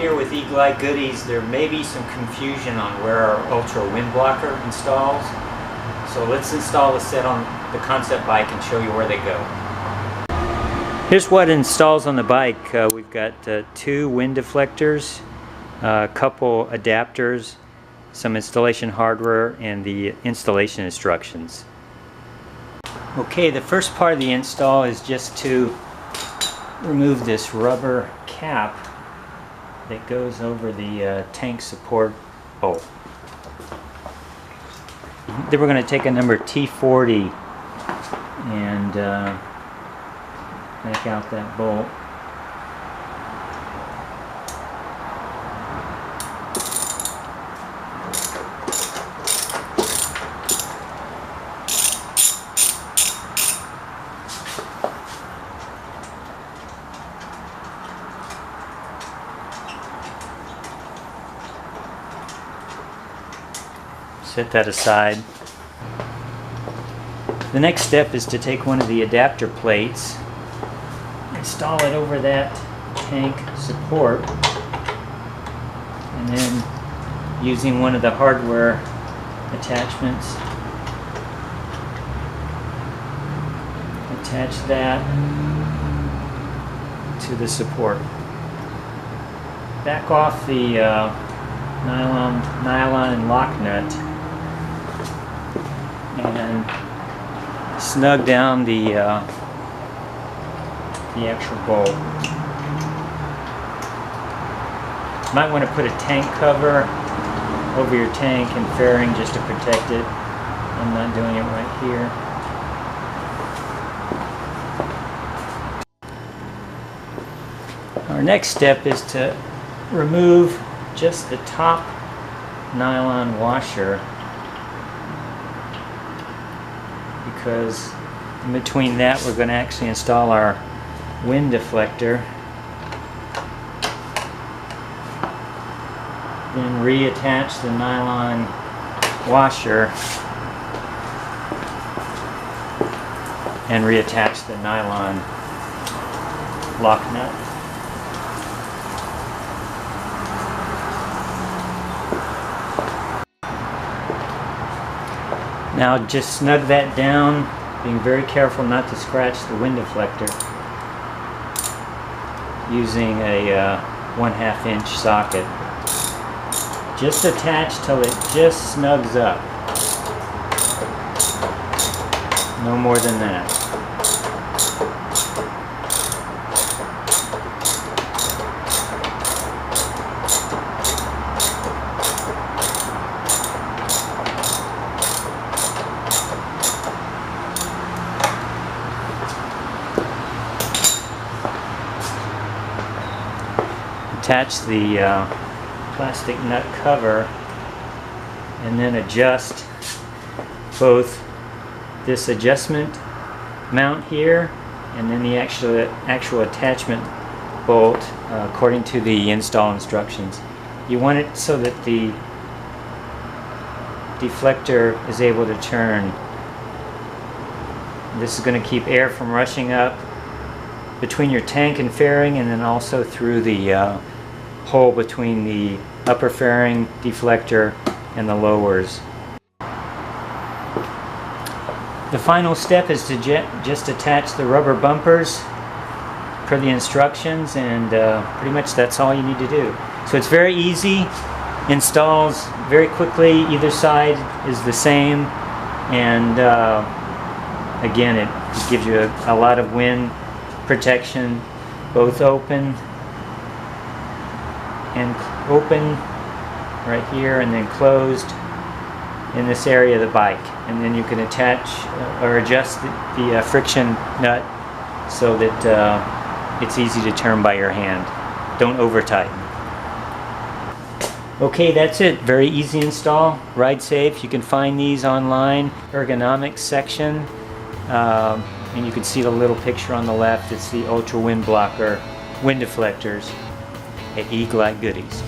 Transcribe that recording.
here with E-Glide Goodies, there may be some confusion on where our Ultra Wind Blocker installs. So let's install the set on the concept bike and show you where they go. Here's what installs on the bike. We've got 2 wind deflectors, a couple adapters, some installation hardware, and the installation instructions. Okay, the first part of the install is just to remove this rubber cap that goes over the tank support bolt. Then we're going to take a number T40 and back out that bolt. Set that aside. The next step is to take one of the adapter plates, install it over that tank support, and then using one of the hardware attachments, attach that to the support. Back off the nylon lock nut and snug down the actual bolt. Might want to put a tank cover over your tank and fairing just to protect it. I'm not doing it right here. Our next step is to remove just the top nylon washer, because in between that we're going to actually install our wind deflector. Then reattach the nylon washer and reattach the nylon lock nut. Now just snug that down, being very careful not to scratch the wind deflector, using a 1/2 inch socket. Just attach till it just snugs up. No more than that. Attach the plastic nut cover and then adjust both this adjustment mount here and then the actual attachment bolt according to the install instructions. You want it so that the deflector is able to turn. This is going to keep air from rushing up between your tank and fairing, and then also through the hole between the upper fairing deflector and the lowers. The final step is to just attach the rubber bumpers per the instructions, and pretty much that's all you need to do. So it's very easy, installs very quickly, either side is the same, and again it gives you a lot of wind protection, both open right here, and then closed in this area of the bike. And then you can attach or adjust the friction nut so that it's easy to turn by your hand. Don't over tighten. Okay, that's it. Very easy install. Ride safe. You can find these online. Ergonomics section. And you can see the little picture on the left. It's the Ultra Wind Blocker wind deflectors at E-Glide Goodies.